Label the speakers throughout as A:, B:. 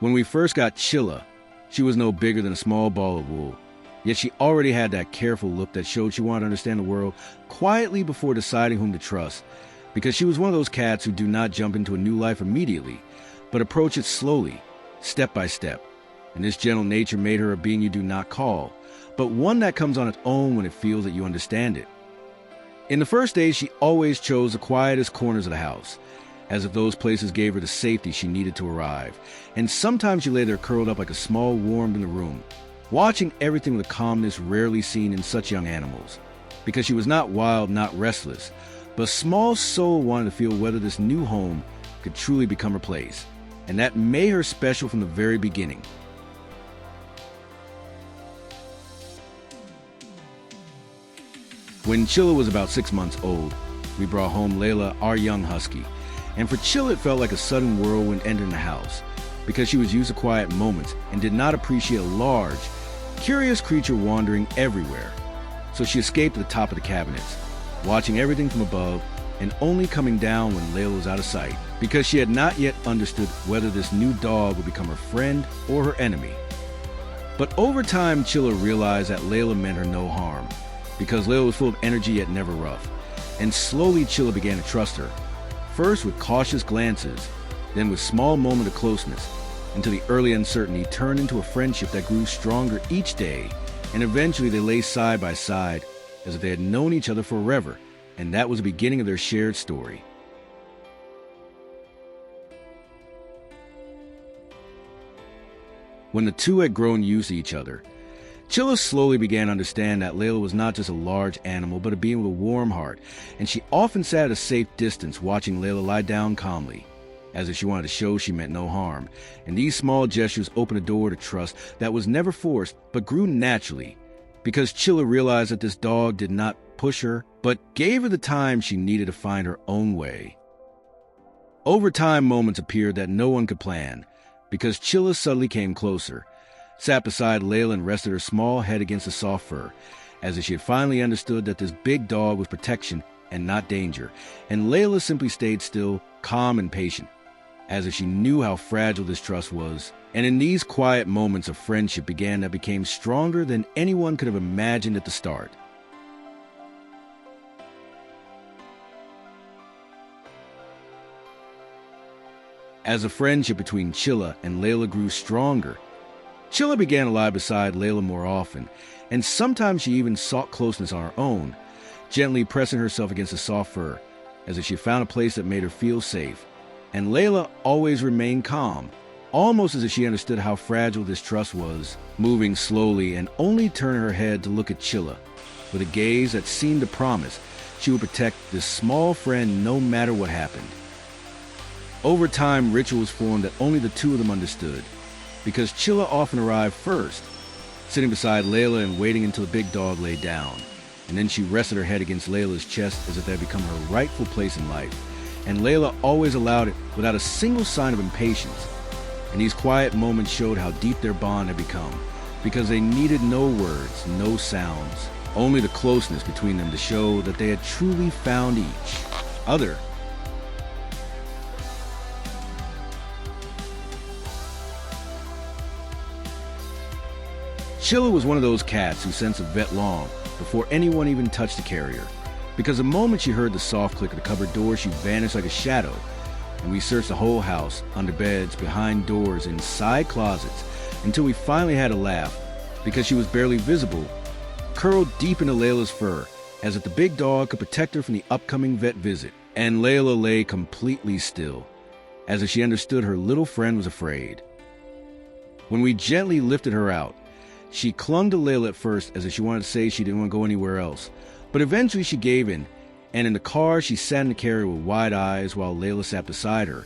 A: When we first got Chyla, she was no bigger than a small ball of wool, yet she already had that careful look that showed she wanted to understand the world quietly before deciding whom to trust, because she was one of those cats who do not jump into a new life immediately, but approach it slowly, step by step. And this gentle nature made her a being you do not call, but one that comes on its own when it feels that you understand it. In the first days, she always chose the quietest corners of the house, as if those places gave her the safety she needed to arrive. And sometimes she lay there curled up like a small worm in the room, watching everything with a calmness rarely seen in such young animals. Because she was not wild, not restless, but a small soul wanted to feel whether this new home could truly become her place. And that made her special from the very beginning. When Chyla was about 6 months old, we brought home Layla, our young husky. And for Chyla, it felt like a sudden whirlwind entering the house, because she was used to quiet moments and did not appreciate a large, curious creature wandering everywhere. So she escaped to the top of the cabinets, watching everything from above and only coming down when Layla was out of sight, because she had not yet understood whether this new dog would become her friend or her enemy. But over time, Chyla realized that Layla meant her no harm, because Layla was full of energy yet never rough. And slowly Chyla began to trust her, first with cautious glances, then with small moments of closeness, until the early uncertainty turned into a friendship that grew stronger each day, and eventually they lay side by side as if they had known each other forever, and that was the beginning of their shared story. When the two had grown used to each other, Chyla slowly began to understand that Layla was not just a large animal, but a being with a warm heart, and she often sat at a safe distance watching Layla lie down calmly, as if she wanted to show she meant no harm. And these small gestures opened a door to trust that was never forced, but grew naturally, because Chyla realized that this dog did not push her, but gave her the time she needed to find her own way. Over time, moments appeared that no one could plan, because Chyla suddenly came closer, sat beside Layla and rested her small head against the soft fur, as if she had finally understood that this big dog was protection and not danger. And Layla simply stayed still, calm and patient, as if she knew how fragile this trust was. And in these quiet moments of friendship began that became stronger than anyone could have imagined at the start. As the friendship between Chyla and Layla grew stronger, Chyla began to lie beside Layla more often, and sometimes she even sought closeness on her own, gently pressing herself against the soft fur, as if she found a place that made her feel safe. And Layla always remained calm, almost as if she understood how fragile this trust was, moving slowly and only turning her head to look at Chyla, with a gaze that seemed to promise she would protect this small friend no matter what happened. Over time, rituals formed that only the two of them understood, because Chyla often arrived first, sitting beside Layla and waiting until the big dog lay down, and then she rested her head against Layla's chest as if that had become her rightful place in life, and Layla always allowed it without a single sign of impatience. And these quiet moments showed how deep their bond had become, because they needed no words, no sounds, only the closeness between them to show that they had truly found each other. Chyla was one of those cats who sensed a vet long before anyone even touched the carrier, because the moment she heard the soft click of the cupboard door, she vanished like a shadow, and we searched the whole house, under beds, behind doors, inside closets, until we finally had to laugh, because she was barely visible, curled deep into Layla's fur, as if the big dog could protect her from the upcoming vet visit. And Layla lay completely still, as if she understood her little friend was afraid. When we gently lifted her out, she clung to Layla at first as if she wanted to say she didn't want to go anywhere else, but eventually she gave in, and in the car she sat in the carrier with wide eyes while Layla sat beside her,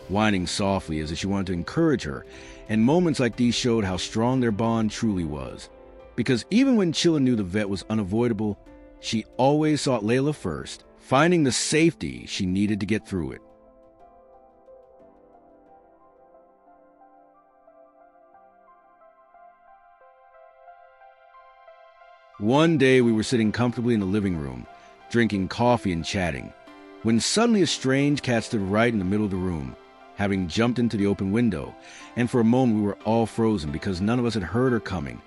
A: whining softly as if she wanted to encourage her. And moments like these showed how strong their bond truly was, because even when Chyla knew the vet was unavoidable, she always sought Layla first, finding the safety she needed to get through it. One day we were sitting comfortably in the living room, drinking coffee and chatting, when suddenly a strange cat stood right in the middle of the room, having jumped into the open window, and for a moment we were all frozen because none of us had heard her coming.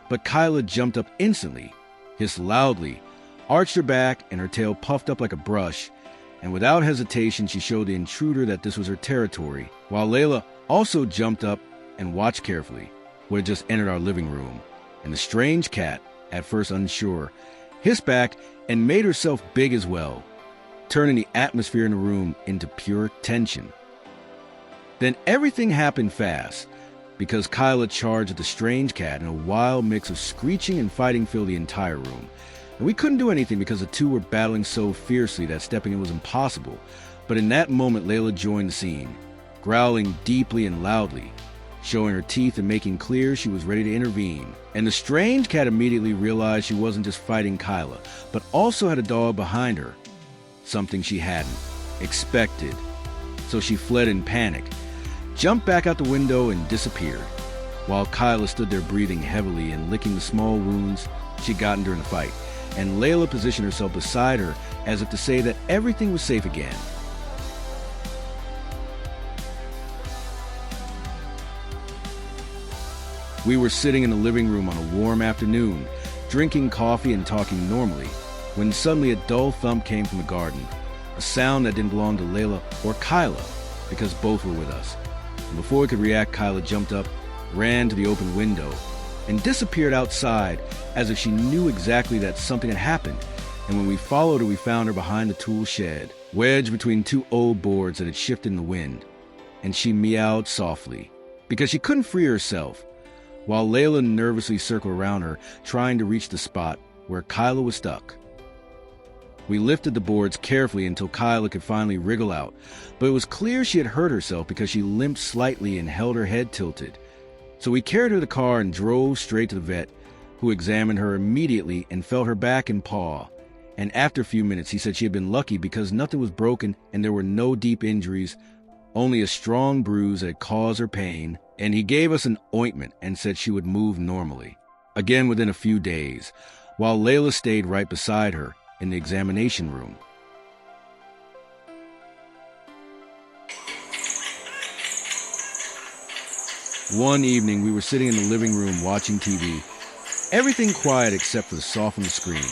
A: But Chyla jumped up instantly, hissed loudly, arched her back, and her tail puffed up like a brush, and without hesitation she showed the intruder that this was her territory, while Layla also jumped up and watched carefully what had just entered our living room. And the strange cat, at first unsure, hissed back and made herself big as well, turning the atmosphere in the room into pure tension. Then everything happened fast, because Chyla charged at the strange cat and a wild mix of screeching and fighting filled the entire room. And we couldn't do anything because the two were battling so fiercely that stepping in was impossible. But in that moment, Layla joined the scene, growling deeply and loudly, showing her teeth and making clear she was ready to intervene. And the strange cat immediately realized she wasn't just fighting Chyla, but also had a dog behind her, something she hadn't expected. So she fled in panic, jumped back out the window, and disappeared, while Chyla stood there breathing heavily and licking the small wounds she'd gotten during the fight. And Layla positioned herself beside her as if to say that everything was safe again. We were sitting in the living room on a warm afternoon, drinking coffee and talking normally, when suddenly a dull thump came from the garden, a sound that didn't belong to Layla or Chyla, because both were with us. And before we could react, Chyla jumped up, ran to the open window, and disappeared outside as if she knew exactly that something had happened. And when we followed her, we found her behind the tool shed, wedged between two old boards that had shifted in the wind. And she meowed softly, because she couldn't free herself, while Layla nervously circled around her, trying to reach the spot where Chyla was stuck. We lifted the boards carefully until Chyla could finally wriggle out, but it was clear she had hurt herself because she limped slightly and held her head tilted. So we carried her to the car and drove straight to the vet, who examined her immediately and felt her back and paw. And after a few minutes, he said she had been lucky because nothing was broken and there were no deep injuries, only a strong bruise that had caused her pain, and he gave us an ointment and said she would move normally, again within a few days, while Layla stayed right beside her in the examination room. One evening, we were sitting in the living room watching TV, everything quiet except for the softened screen,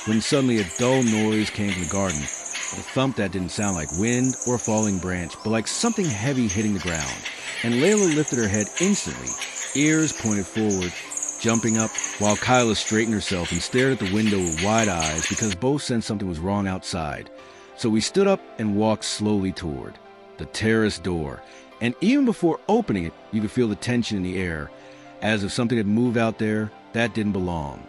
A: when suddenly a dull noise came from the garden, a thump that didn't sound like wind or a falling branch, but like something heavy hitting the ground. And Layla lifted her head instantly, ears pointed forward, jumping up, while Chyla straightened herself and stared at the window with wide eyes because both sensed something was wrong outside. So we stood up and walked slowly toward the terrace door. And even before opening it, you could feel the tension in the air, as if something had moved out there that didn't belong.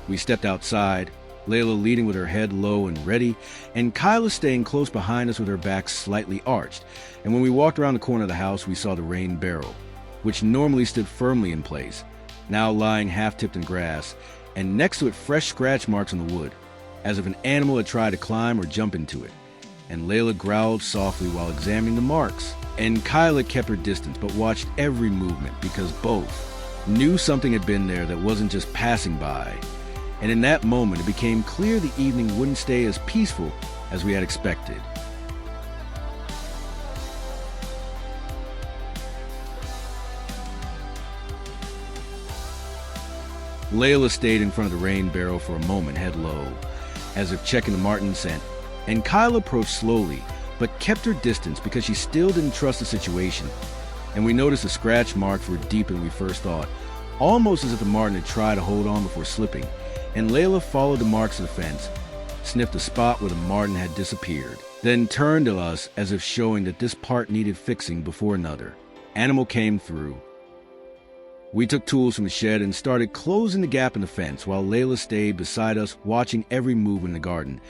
A: We stepped outside, Layla leading with her head low and ready, and Chyla staying close behind us with her back slightly arched. And when we walked around the corner of the house, we saw the rain barrel, which normally stood firmly in place, now lying half-tipped in grass, and next to it fresh scratch marks on the wood, as if an animal had tried to climb or jump into it. And Layla growled softly while examining the marks, and Chyla kept her distance but watched every movement because both knew something had been there that wasn't just passing by. And in that moment, it became clear the evening wouldn't stay as peaceful as we had expected. Layla stayed in front of the rain barrel for a moment, head low, as if checking the marten scent, and Chyla approached slowly, but kept her distance because she still didn't trust the situation. And we noticed the scratch marks were deeper than we first thought, almost as if the marten had tried to hold on before slipping. And Layla followed the marks to the fence, sniffed the spot where the marten had disappeared, then turned to us as if showing that this part needed fixing before another animal came through. We took tools from the shed and started closing the gap in the fence while Layla stayed beside us watching every move in the garden.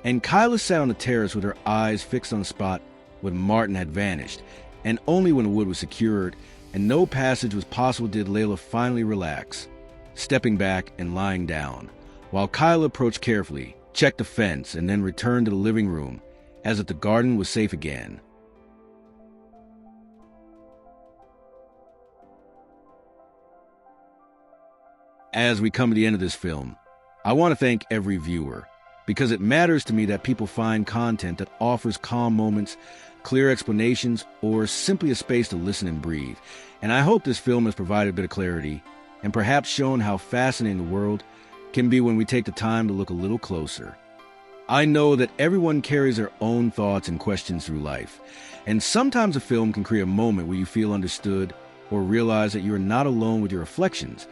A: And Chyla sat on the terrace with her eyes fixed on the spot where the marten had vanished, and only when the wood was secured and no passage was possible did Layla finally relax, stepping back and lying down, while Chyla approached carefully, checked the fence, and then returned to the living room as if the garden was safe again. As we come to the end of this film, I want to thank every viewer, because it matters to me that people find content that offers calm moments clear explanations, or simply a space to listen and breathe. And I hope this film has provided a bit of clarity and perhaps shown how fascinating the world can be when we take the time to look a little closer. I know that everyone carries their own thoughts and questions through life, and sometimes a film can create a moment where you feel understood or realize that you are not alone with your reflections.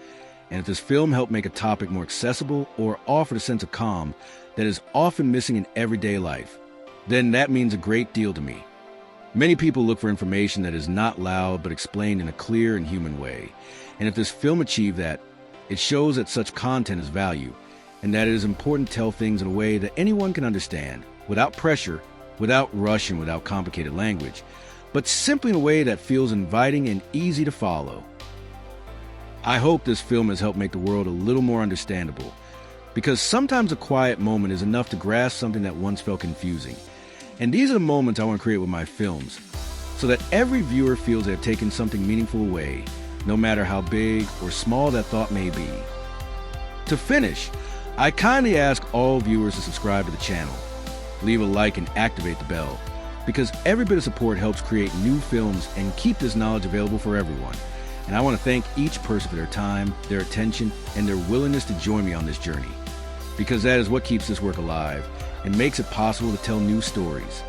A: And if this film helped make a topic more accessible or offered a sense of calm that is often missing in everyday life, then that means a great deal to me. Many people look for information that is not loud but explained in a clear and human way. And if this film achieved that, it shows that such content is value, and that it is important to tell things in a way that anyone can understand, without pressure, without rush, and without complicated language, but simply in a way that feels inviting and easy to follow. I hope this film has helped make the world a little more understandable, because sometimes a quiet moment is enough to grasp something that once felt confusing. And these are the moments I want to create with my films, so that every viewer feels they have taken something meaningful away, no matter how big or small that thought may be. To finish, I kindly ask all viewers to subscribe to the channel, leave a like, and activate the bell, because every bit of support helps create new films and keep this knowledge available for everyone. And I want to thank each person for their time, their attention, and their willingness to join me on this journey, because that is what keeps this work alive and makes it possible to tell new stories.